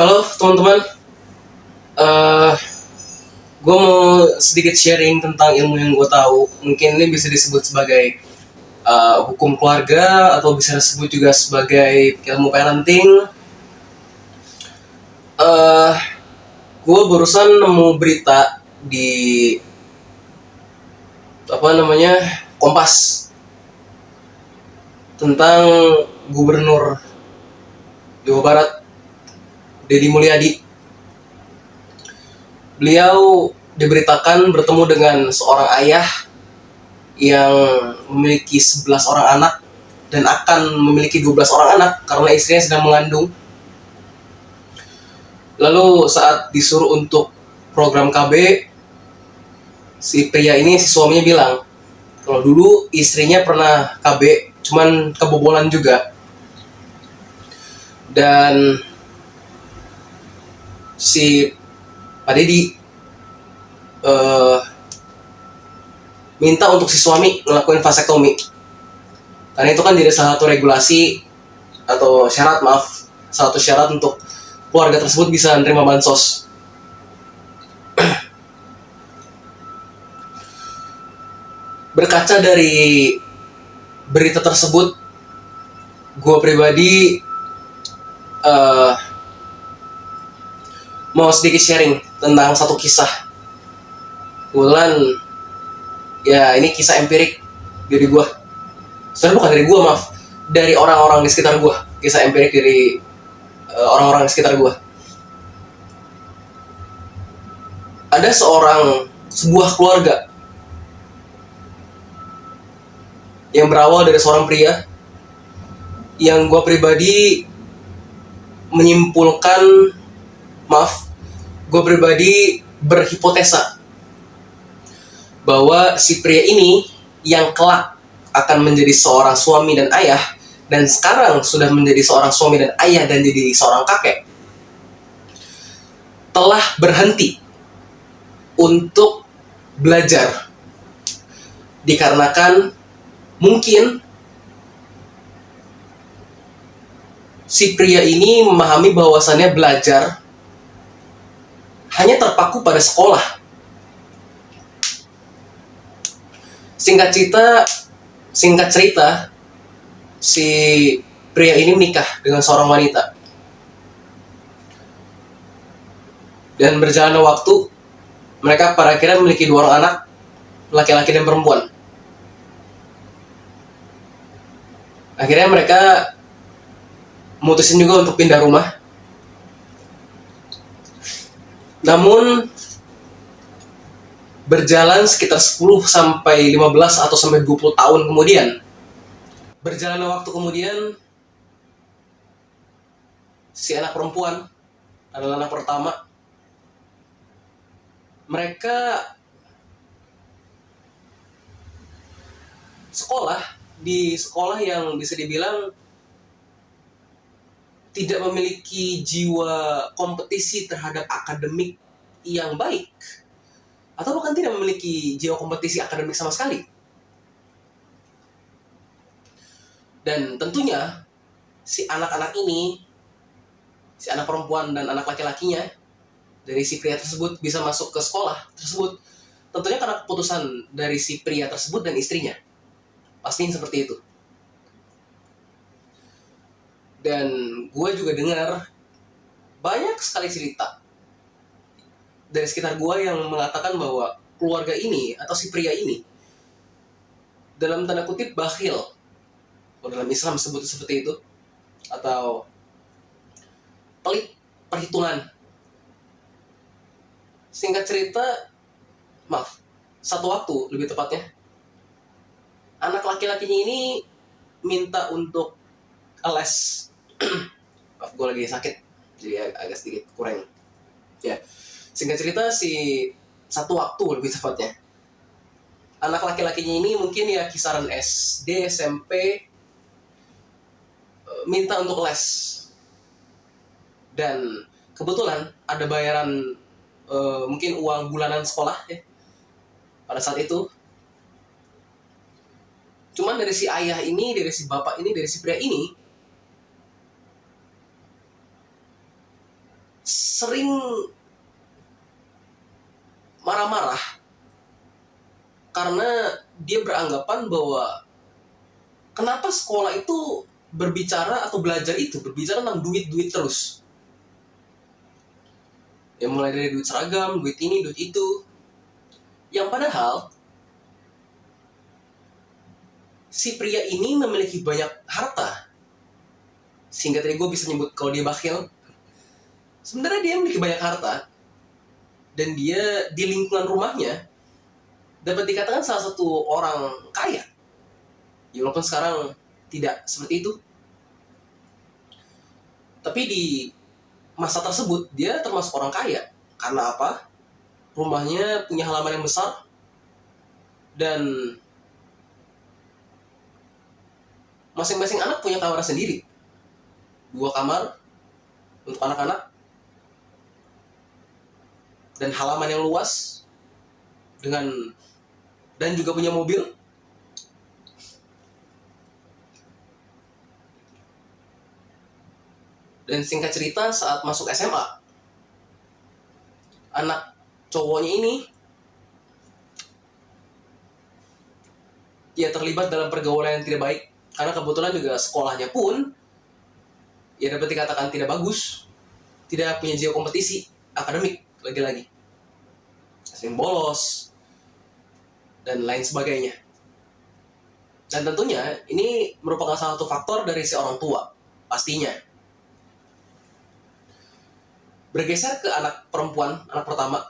Halo teman-teman, eh gue mau sedikit sharing tentang ilmu yang gue tahu. Mungkin ini bisa disebut sebagai hukum keluarga atau bisa disebut juga sebagai ilmu parenting. Eh gue barusan nemu berita di Kompas tentang Gubernur Jawa Barat Deddy Mulyadi. Beliau diberitakan bertemu dengan seorang ayah yang memiliki 11 orang anak dan akan memiliki 12 orang anak karena istrinya sedang mengandung. Lalu saat disuruh untuk program KB, si suaminya bilang kalau dulu istrinya pernah KB, cuman kebobolan juga. Dan si Pak Deddy minta untuk si suami ngelakuin vasektomi. Karena itu kan jadi salah satu regulasi atau salah satu syarat untuk keluarga tersebut bisa menerima bansos. Berkaca dari berita tersebut, gue pribadi mau sedikit sharing tentang satu kisah. Kebetulan ya ini kisah empirik dari gue. Sebenarnya bukan dari gue, maaf, dari orang-orang di sekitar gue. Kisah empirik dari orang-orang di sekitar gue. Ada sebuah keluarga yang berawal dari seorang pria yang gue pribadi berhipotesa bahwa si pria ini yang kelak akan menjadi seorang suami dan ayah, dan sekarang sudah menjadi seorang suami dan ayah dan jadi seorang kakek, telah berhenti untuk belajar dikarenakan mungkin si pria ini memahami bahwasannya belajar hanya terpaku pada sekolah. Singkat cerita, si pria ini menikah dengan seorang wanita. Dan berjalannya waktu, mereka pada akhirnya memiliki 2 orang anak, laki-laki dan perempuan. Akhirnya mereka memutusin juga untuk pindah rumah. Namun berjalan sekitar 10 sampai 15 atau sampai 20 tahun kemudian, berjalannya waktu kemudian, si anak perempuan adalah anak pertama. Mereka di sekolah yang bisa dibilang tidak memiliki jiwa kompetisi terhadap akademik yang baik, atau bahkan tidak memiliki jiwa kompetisi akademik sama sekali. Dan tentunya si anak-anak ini, si anak perempuan dan anak laki-lakinya dari si pria tersebut bisa masuk ke sekolah tersebut tentunya karena keputusan dari si pria tersebut dan istrinya. Pastinya seperti itu. Dan gue juga dengar banyak sekali cerita dari sekitar gue yang mengatakan bahwa keluarga ini atau si pria ini dalam tanda kutip bakhil, kalau dalam Islam sebut seperti itu, atau pelit perhitungan. Singkat cerita, satu waktu lebih tepatnya, anak laki-lakinya ini minta untuk les. Maaf, gue lagi sakit, jadi agak sedikit kurang. Ya, singkat cerita, satu waktu lebih tepatnya, anak laki-lakinya ini mungkin ya kisaran SD, SMP, minta untuk les. Dan kebetulan ada bayaran mungkin uang bulanan sekolah ya pada saat itu. Cuman dari si ayah ini, dari si bapak ini, dari si pria ini sering marah-marah karena dia beranggapan bahwa kenapa sekolah itu berbicara atau belajar itu berbicara tentang duit terus. Ya mulai dari duit seragam, duit ini, duit itu. Yang padahal si pria ini memiliki banyak harta. Sehingga tadi gue bisa nyebut kalau dia bakhil. Sebenarnya dia memiliki banyak harta. Dan dia di lingkungan rumahnya dapat dikatakan salah satu orang kaya. Ya walaupun sekarang tidak seperti itu. Tapi di masa tersebut dia termasuk orang kaya. Karena apa? Rumahnya punya halaman yang besar. Dan masing-masing anak punya kamar sendiri. 2 kamar untuk anak-anak. Dan halaman yang luas. Dan juga punya mobil. Dan singkat cerita saat masuk SMA, anak cowoknya ini ya terlibat dalam pergaulan yang tidak baik. Karena kebetulan juga sekolahnya pun ya dapat dikatakan tidak bagus, tidak punya jiwa kompetisi akademik lagi-lagi, sering bolos dan lain sebagainya. Dan tentunya ini merupakan salah satu faktor dari si orang tua pastinya. Bergeser ke anak perempuan, anak pertama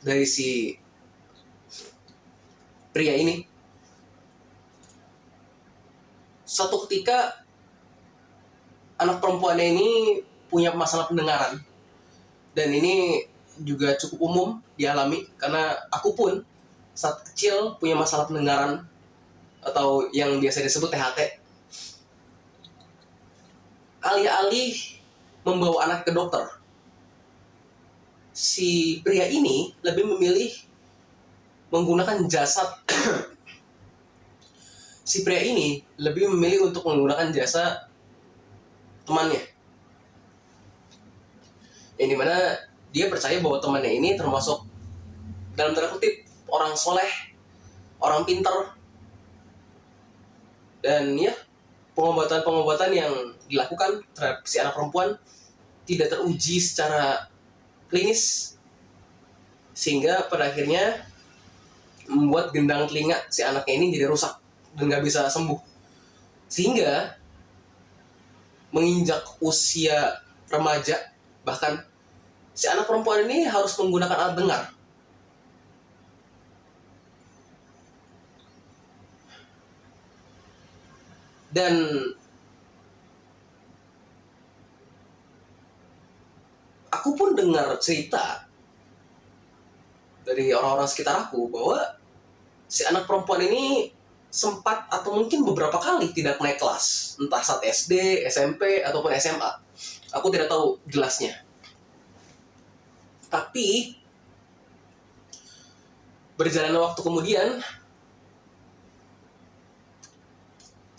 dari si pria ini. Suatu ketika anak perempuannya ini punya masalah pendengaran. Dan ini juga cukup umum dialami karena aku pun saat kecil punya masalah pendengaran atau yang biasa disebut THT. Alih-alih membawa anak ke dokter, si pria ini lebih memilih menggunakan jasa si pria ini lebih memilih untuk menggunakan jasa temannya, yang dimana dia percaya bahwa temannya ini termasuk dalam tanda kutip orang soleh, orang pintar, dan ya pengobatan yang dilakukan terhadap si anak perempuan tidak teruji secara klinis, sehingga pada akhirnya membuat gendang telinga si anaknya ini jadi rusak dan nggak bisa sembuh, sehingga menginjak usia remaja, bahkan si anak perempuan ini harus menggunakan alat dengar. Dan aku pun dengar cerita dari orang-orang sekitar aku bahwa si anak perempuan ini sempat atau mungkin beberapa kali tidak naik kelas, entah saat SD, SMP, ataupun SMA. Aku tidak tahu jelasnya. Tapi berjalannya waktu kemudian,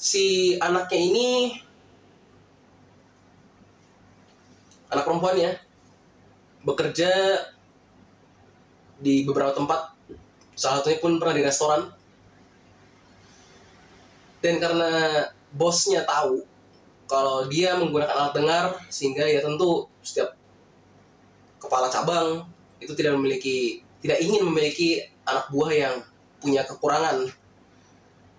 si anaknya ini, anak perempuannya, bekerja di beberapa tempat, salah satunya pun pernah di restoran. Dan karena bosnya tahu kalau dia menggunakan alat dengar, sehingga ya tentu setiap kepala cabang itu tidak ingin memiliki anak buah yang punya kekurangan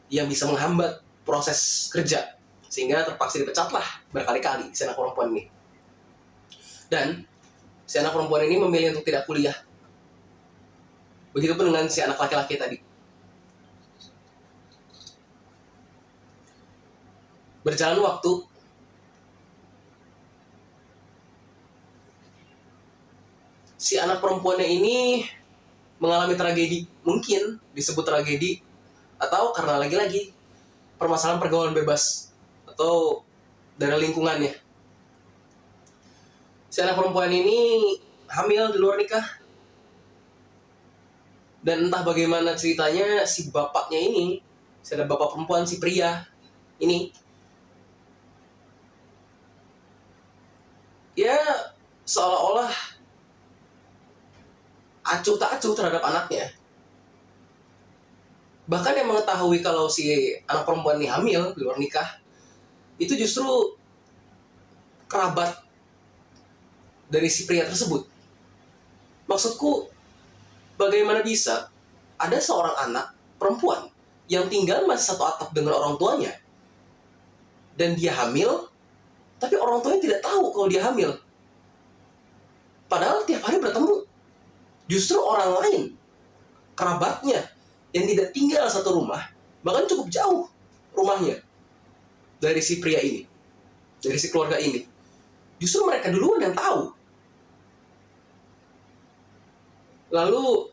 yang bisa menghambat proses kerja, sehingga terpaksa dipecatlah berkali-kali si anak perempuan ini. Dan si anak perempuan ini memilih untuk tidak kuliah. Begitupun dengan si anak laki-laki tadi. Berjalan waktu, si anak perempuannya ini mengalami tragedi, mungkin disebut tragedi, atau karena lagi-lagi permasalahan pergaulan bebas atau dari lingkungannya. Si anak perempuan ini hamil di luar nikah, dan entah bagaimana ceritanya si bapaknya ini, si ada bapak perempuan, si pria ini, ya seolah-olah acuh tak acuh terhadap anaknya. Bahkan yang mengetahui kalau si anak perempuan ini hamil di luar nikah, itu justru kerabat dari si pria tersebut. Maksudku, bagaimana bisa ada seorang anak perempuan yang tinggal masih satu atap dengan orang tuanya, dan dia hamil, tapi orang tuanya tidak tahu kalau dia hamil. Padahal tiap hari bertemu. Justru orang lain, kerabatnya, yang tidak tinggal satu rumah, bahkan cukup jauh rumahnya dari si pria ini, dari si keluarga ini. Justru mereka duluan yang tahu. Lalu,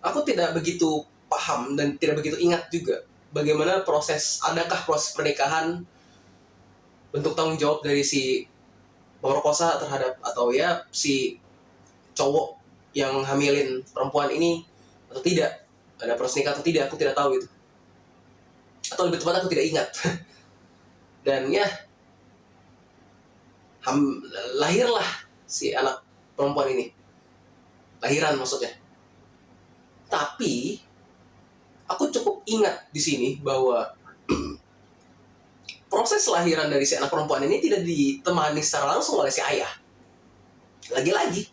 aku tidak begitu paham dan tidak begitu ingat juga bagaimana adakah proses pernikahan, bentuk tanggung jawab dari si pemerkosa terhadap, atau ya si cowok yang hamilin perempuan ini atau tidak, ada proses nikah atau tidak, aku tidak tahu itu, atau lebih tepat aku tidak ingat. Dan ya, lahirlah si anak perempuan ini, lahiran maksudnya. Tapi aku cukup ingat di sini bahwa proses lahiran dari si anak perempuan ini tidak ditemani secara langsung oleh si ayah. Lagi-lagi,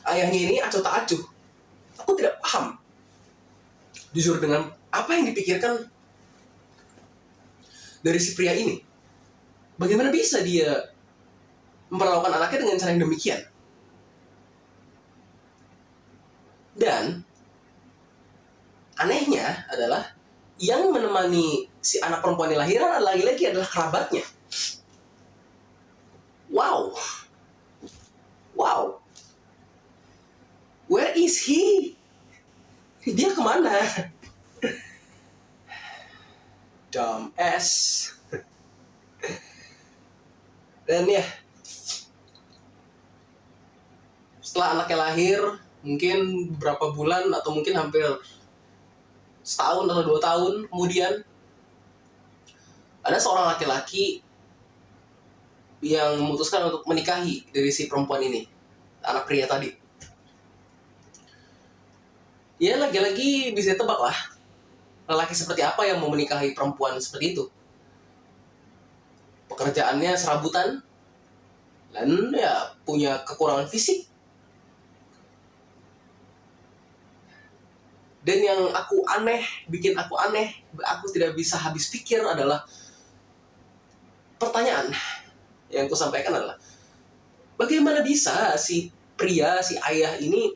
ayahnya ini acuh tak acuh. Aku tidak paham, jujur, dengan apa yang dipikirkan dari si pria ini. Bagaimana bisa dia memperlakukan anaknya dengan cara yang demikian? Dan anehnya adalah yang menemani si anak perempuan yang lahiran lagi-lagi adalah kerabatnya. Wow. Where is he? Dia kemana? Dumbass. Dan ya, setelah anaknya lahir, mungkin berapa bulan atau mungkin hampir setahun atau 2 tahun kemudian, ada seorang laki-laki yang memutuskan untuk menikahi dari si perempuan ini, anak pria tadi. Ya, lagi-lagi bisa ditebak lah, lelaki seperti apa yang mau menikahi perempuan seperti itu. Pekerjaannya serabutan, dan ya punya kekurangan fisik. Dan yang bikin aku aneh, aku tidak bisa habis pikir adalah pertanyaan yang aku sampaikan adalah, bagaimana bisa si pria, si ayah ini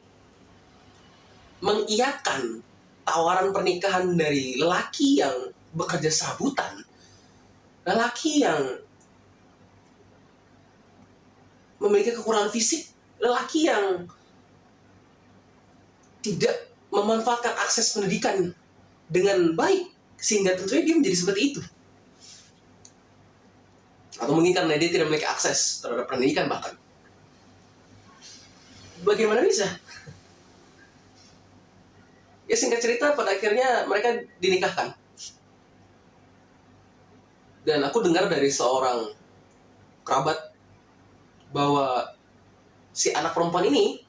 mengiyakan tawaran pernikahan dari lelaki yang bekerja serabutan, lelaki yang memiliki kekurangan fisik, lelaki yang tidak memanfaatkan akses pendidikan dengan baik, sehingga tentunya dia menjadi seperti itu. Atau mungkin karena dia tidak memiliki akses terhadap pendidikan bahkan. Bagaimana bisa? Ya, singkat cerita, pada akhirnya mereka dinikahkan. Dan aku dengar dari seorang kerabat bahwa si anak perempuan ini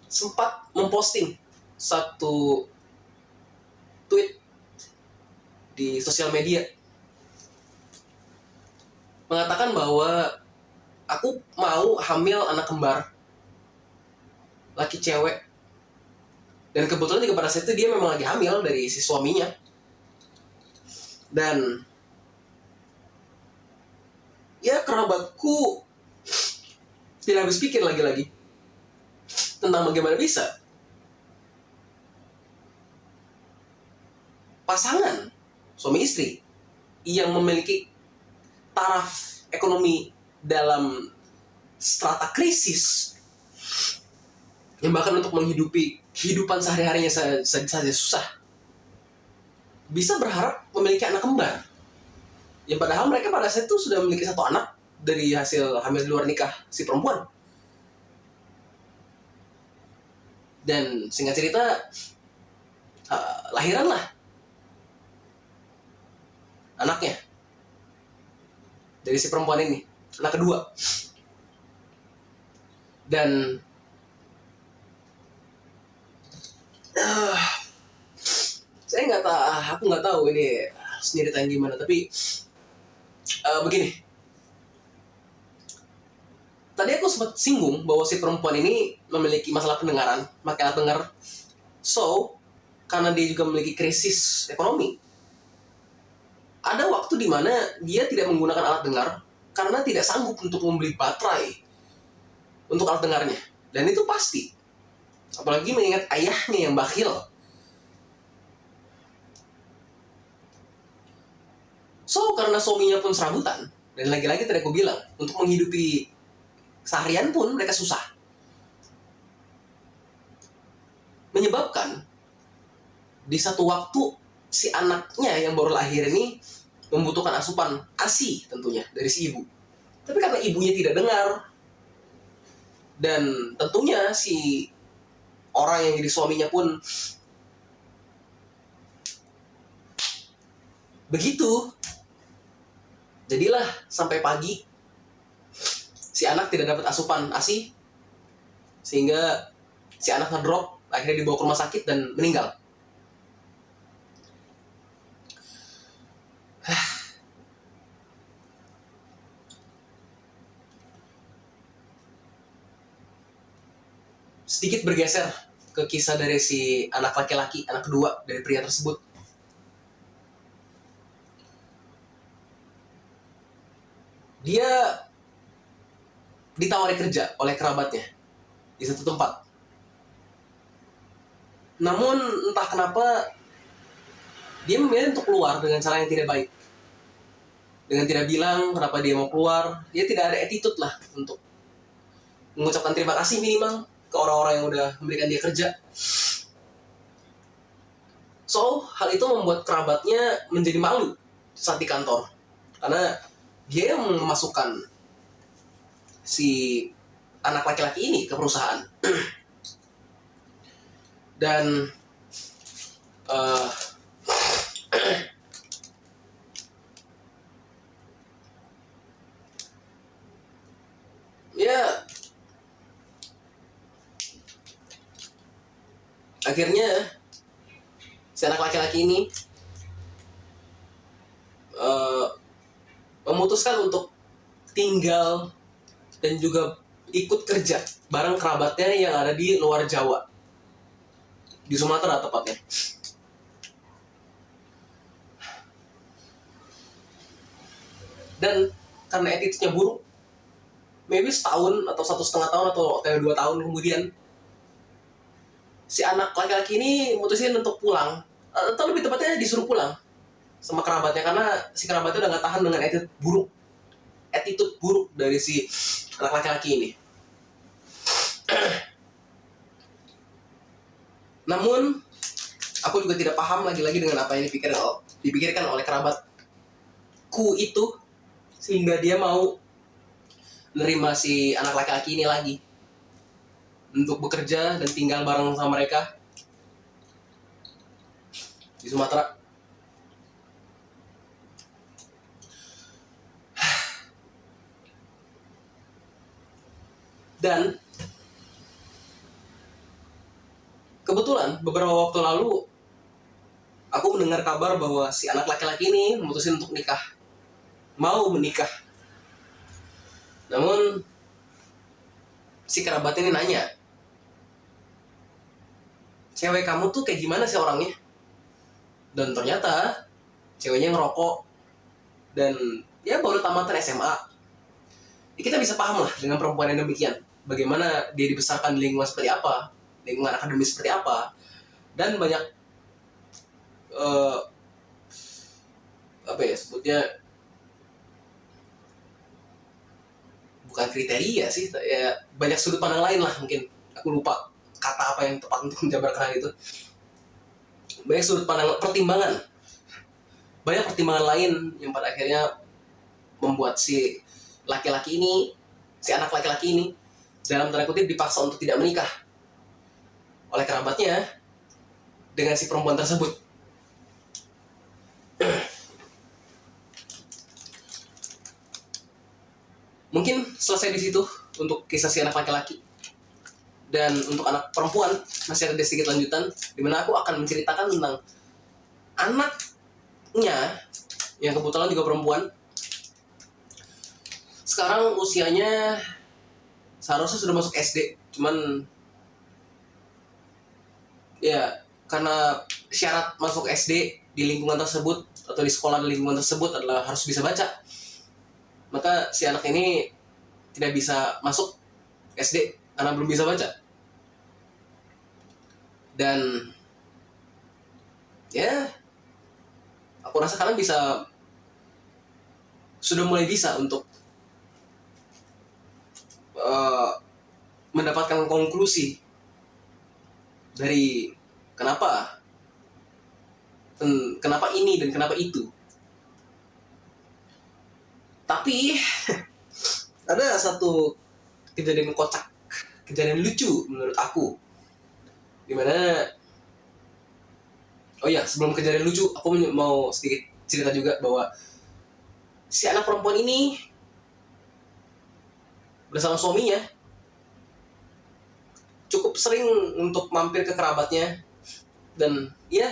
sempat memposting satu tweet di sosial media mengatakan bahwa aku mau hamil anak kembar, laki cewek. Dan kebetulan juga pada saat itu dia memang lagi hamil dari si suaminya. Dan ya, kerabatku tidak habis pikir lagi-lagi tentang bagaimana bisa pasangan suami istri yang memiliki taraf ekonomi dalam strata krisis, yang bahkan untuk menghidupi kehidupan sehari-harinya saja susah, bisa berharap memiliki anak kembar. Yang padahal mereka pada saat itu sudah memiliki satu anak dari hasil hamil di luar nikah si perempuan. Dan singkat cerita, lahiranlah anaknya dari si perempuan ini, anak kedua. Dan saya nggak tahu, aku nggak tahu ini nyeritain gimana, tapi begini. Tadi aku sempat singgung bahwa si perempuan ini memiliki masalah pendengaran, pakai alat dengar. So, karena dia juga memiliki krisis ekonomi, ada waktu di mana dia tidak menggunakan alat dengar karena tidak sanggup untuk membeli baterai untuk alat dengarnya. Dan itu pasti. Apalagi mengingat ayahnya yang bakhil. So, karena suaminya pun serabutan, dan lagi-lagi tadi aku bilang, untuk menghidupi seharian pun mereka susah. Menyebabkan di satu waktu si anaknya yang baru lahir ini membutuhkan asupan ASI tentunya dari si ibu. Tapi karena ibunya tidak dengar, dan tentunya si orang yang jadi suaminya pun begitu, jadilah sampai pagi si anak tidak dapat asupan ASI, sehingga si anak ngedrop, akhirnya dibawa ke rumah sakit dan meninggal. Sedikit bergeser ke kisah dari si anak laki-laki, anak kedua dari pria tersebut. Dia ditawari kerja oleh kerabatnya di satu tempat. Namun entah kenapa dia memilih untuk keluar dengan cara yang tidak baik. Dengan tidak bilang kenapa dia mau keluar, dia tidak ada attitude lah untuk mengucapkan terima kasih minimal ke orang-orang yang udah memberikan dia kerja. So, hal itu membuat kerabatnya menjadi malu saat di kantor. Karena dia yang memasukkan si anak laki-laki ini ke perusahaan. Dan ya akhirnya si anak laki-laki ini memutuskan untuk tinggal dan juga ikut kerja bareng kerabatnya yang ada di luar Jawa, di Sumatera tepatnya. Dan karena attitude-nya buruk, maybe setahun atau 1,5 tahun atau 2 tahun kemudian, si anak laki-laki ini mutusin untuk pulang, atau lebih tepatnya disuruh pulang sama kerabatnya, karena si kerabatnya udah gak tahan dengan attitude buruk dari si anak laki-laki ini. Namun aku juga tidak paham lagi-lagi dengan apa yang dipikirkan oleh kerabatku itu, sehingga dia mau menerima si anak laki-laki ini lagi untuk bekerja dan tinggal bareng sama mereka di Sumatera. Dan kebetulan beberapa waktu lalu aku mendengar kabar bahwa si anak laki-laki ini memutuskan untuk mau menikah. Namun si kerabat ini nanya, cewek kamu tuh kayak gimana sih orangnya? Dan ternyata ceweknya ngerokok dan ya baru tamatan SMA. Kita bisa paham lah dengan perempuan yang demikian, bagaimana dia dibesarkan di lingkungan seperti apa, lingkungan akademis seperti apa, dan banyak sebutnya bukan kriteria sih, ya banyak sudut pandang lain lah, mungkin aku lupa kata apa yang tepat untuk menjabarkan hal itu. Banyak sudut pandang, banyak pertimbangan lain yang pada akhirnya membuat si laki-laki ini, si anak laki-laki ini dalam tanda kutip dipaksa untuk tidak menikah oleh kerabatnya dengan si perempuan tersebut. Mungkin selesai di situ untuk kisah si anak laki-laki. Dan untuk anak perempuan masih ada sedikit lanjutan, dimana aku akan menceritakan tentang anaknya yang kebetulan juga perempuan. Sekarang usianya seharusnya sudah masuk SD, cuman ya karena syarat masuk SD di lingkungan tersebut atau di sekolah di lingkungan tersebut adalah harus bisa baca, maka si anak ini tidak bisa masuk SD karena belum bisa baca. Dan ya aku rasa kalian sudah mulai bisa untuk mendapatkan konklusi dari kenapa ini dan kenapa itu. Tapi ada satu kejadian kocak, kejadian lucu menurut aku, dimana sebelum kejadian lucu aku mau sedikit cerita juga bahwa si anak perempuan ini bersama suaminya cukup sering untuk mampir ke kerabatnya, dan ya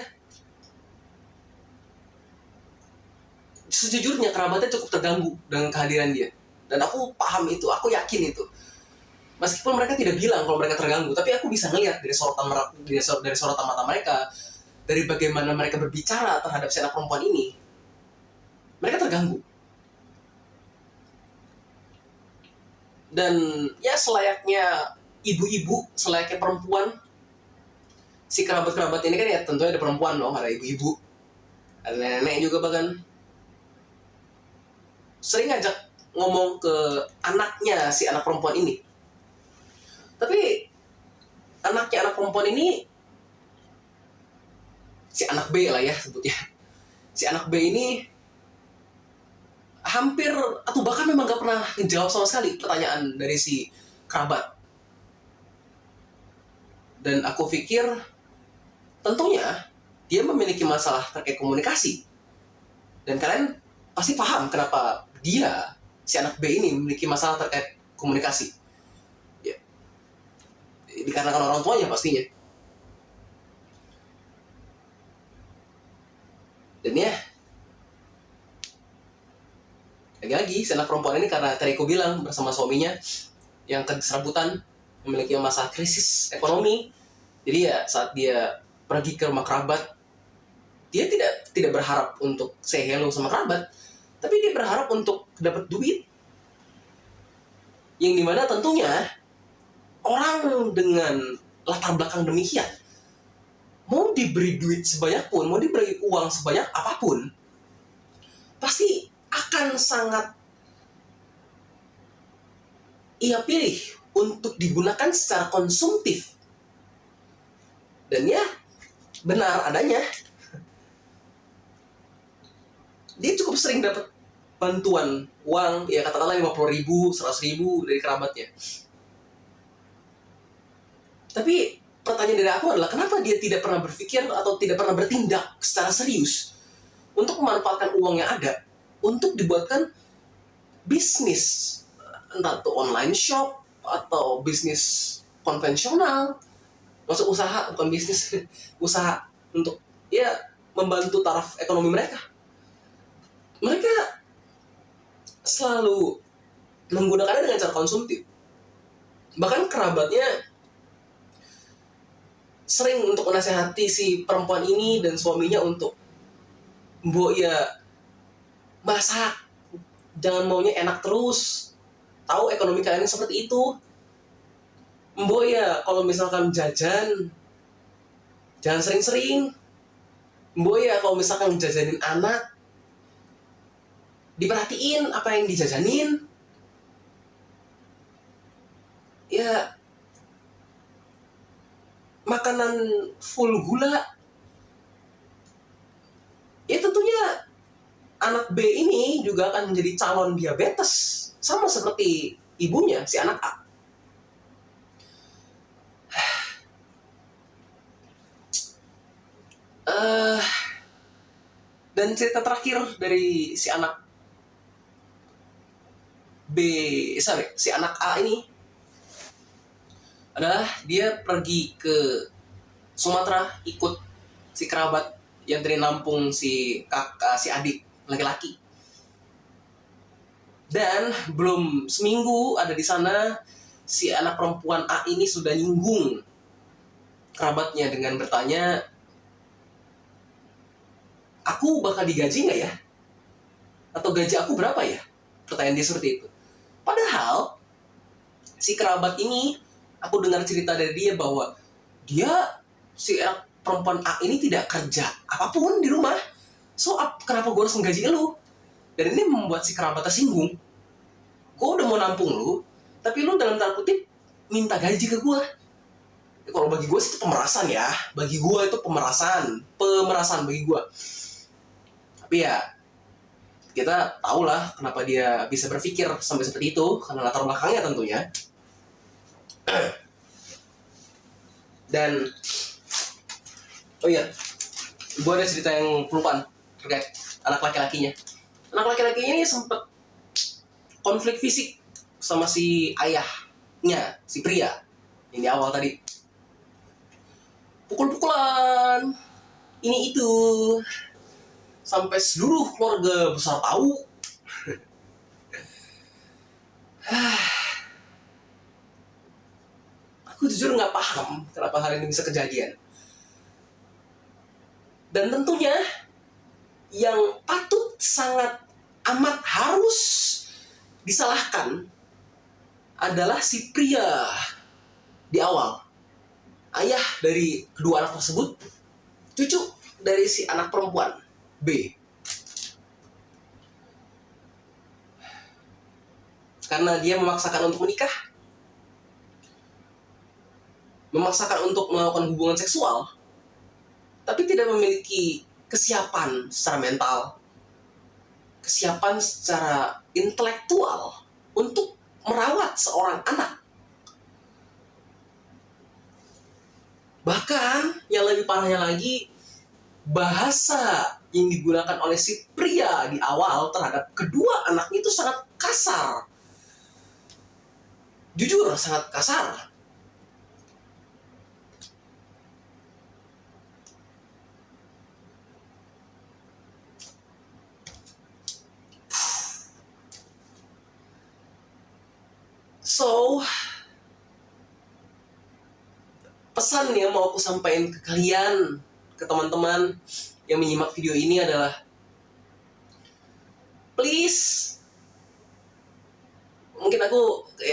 sejujurnya kerabatnya cukup terganggu dengan kehadiran dia. Dan aku paham itu, aku yakin itu. Meskipun mereka tidak bilang kalau mereka terganggu, tapi aku bisa ngelihat dari sorotan mata mereka, dari bagaimana mereka berbicara terhadap si anak perempuan ini, mereka terganggu. Dan ya selayaknya ibu-ibu, selayaknya perempuan, si kerabat-kerabat ini kan ya tentunya ada perempuan dong, ada ibu-ibu, ada nenek juga bahkan, sering ngajak ngomong ke anaknya si anak perempuan ini. Tapi anaknya anak perempuan ini, si anak B lah ya sebutnya, si anak B ini hampir atau bahkan memang gak pernah menjawab sama sekali pertanyaan dari si kerabat. Dan aku pikir tentunya dia memiliki masalah terkait komunikasi. Dan kalian pasti paham kenapa dia, si anak B ini memiliki masalah terkait komunikasi. Ya, dikarenakan orang tuanya pastinya. Dan ya, lagi-lagi si anak perempuan ini karena tadi aku bilang bersama suaminya yang keserabutan, memiliki masalah krisis ekonomi. Jadi ya saat dia pergi ke rumah kerabat, dia tidak berharap untuk say hello sama kerabat, tapi dia berharap untuk dapat duit. Yang dimana tentunya orang dengan latar belakang demikian, mau diberi duit sebanyak pun, mau diberi uang sebanyak apapun, pasti akan sangat ia pilih untuk digunakan secara konsumtif. Dan ya, benar adanya, dia cukup sering dapat bantuan uang, ya katakanlah 50.000, 100.000 dari kerabatnya. Tapi pertanyaan dari aku adalah kenapa dia tidak pernah berpikir atau tidak pernah bertindak secara serius untuk memanfaatkan uang yang ada untuk dibuatkan bisnis, entah itu online shop atau bisnis konvensional, maksud usaha bukan bisnis, usaha untuk ya membantu taraf ekonomi mereka. Mereka selalu menggunakannya dengan cara konsumtif. Bahkan kerabatnya sering untuk menasehati si perempuan ini dan suaminya untuk, "Mbok ya masak, jangan maunya enak terus. Tahu ekonomi kalian seperti itu. Mbok ya kalau misalkan jajan, jangan sering-sering. Mbok ya kalau misalkan jajanin anak, diperhatiin apa yang dijajanin. Ya makanan full gula." Ya tentunya anak B ini juga akan menjadi calon diabetes, sama seperti ibunya, si anak A. Dan cerita terakhir dari si anak si anak A ini, adalah dia pergi ke Sumatera ikut si kerabat yang dari nampung si kakak si adik laki-laki. Dan belum seminggu ada di sana, si anak perempuan A ini sudah nyinggung kerabatnya dengan bertanya, aku bakal digaji nggak ya? Atau gaji aku berapa ya? Pertanyaan dia seperti itu. Padahal si kerabat ini, aku dengar cerita dari dia bahwa si anak perempuan A ini tidak kerja apapun di rumah. So, kenapa gue harus menggaji lu? Dan ini membuat si kerabat tersinggung. Gue udah mau nampung lu, tapi lu dalam tanda kutip minta gaji ke gue. Kalau bagi gue sih itu pemerasan ya. Bagi gue itu pemerasan bagi gue. Tapi ya, kita tahulah kenapa dia bisa berpikir sampai seperti itu, karena latar belakangnya tentunya. Dan oh iya, gue ada cerita yang kelupaan terkait anak laki-lakinya. Anak laki-lakinya ini sempat konflik fisik sama si ayahnya, si pria yang di awal tadi. Pukul-pukulan, ini itu, sampai seluruh keluarga besar tahu. Aku jujur nggak paham kenapa hal ini bisa kejadian. Dan tentunya yang patut sangat amat harus disalahkan adalah si pria di awal. Ayah dari kedua anak tersebut, cucu dari si anak perempuan B. Karena dia memaksakan untuk menikah, memaksakan untuk melakukan hubungan seksual, tapi tidak memiliki kesiapan secara mental, kesiapan secara intelektual untuk merawat seorang anak. Bahkan yang lebih parahnya lagi, bahasa yang digunakan oleh si pria di awal terhadap kedua anaknya itu sangat kasar. Jujur, sangat kasar. So, pesan yang mau aku sampaikan ke kalian, ke teman-teman yang menyimak video ini adalah, please, mungkin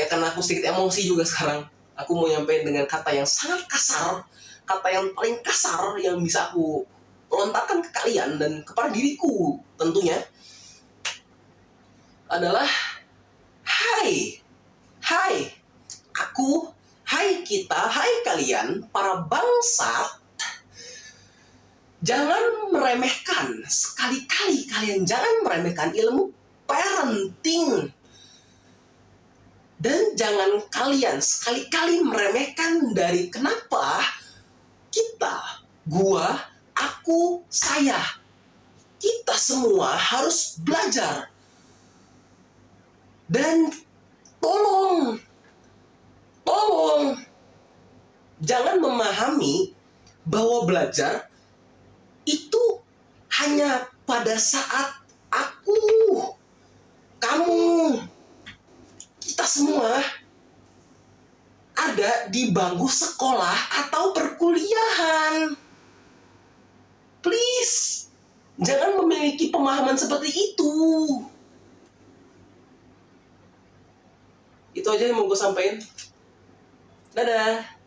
karena aku sedikit emosi juga sekarang, aku mau nyampein dengan kata yang sangat kasar, kata yang paling kasar yang bisa aku lontarkan ke kalian dan kepada diriku tentunya, adalah hai aku, hai kita, hai kalian, para bangsat, jangan meremehkan, sekali-kali kalian jangan meremehkan ilmu parenting. Dan jangan kalian sekali-kali meremehkan dari kenapa kita, gua, aku, saya, kita semua harus belajar. Dan tolong, jangan memahami bahwa belajar itu hanya pada saat aku, kamu, kita semua ada di bangku sekolah atau perkuliahan. Please, jangan memiliki pemahaman seperti itu. Itu aja yang mau gue sampaikan. Dadah.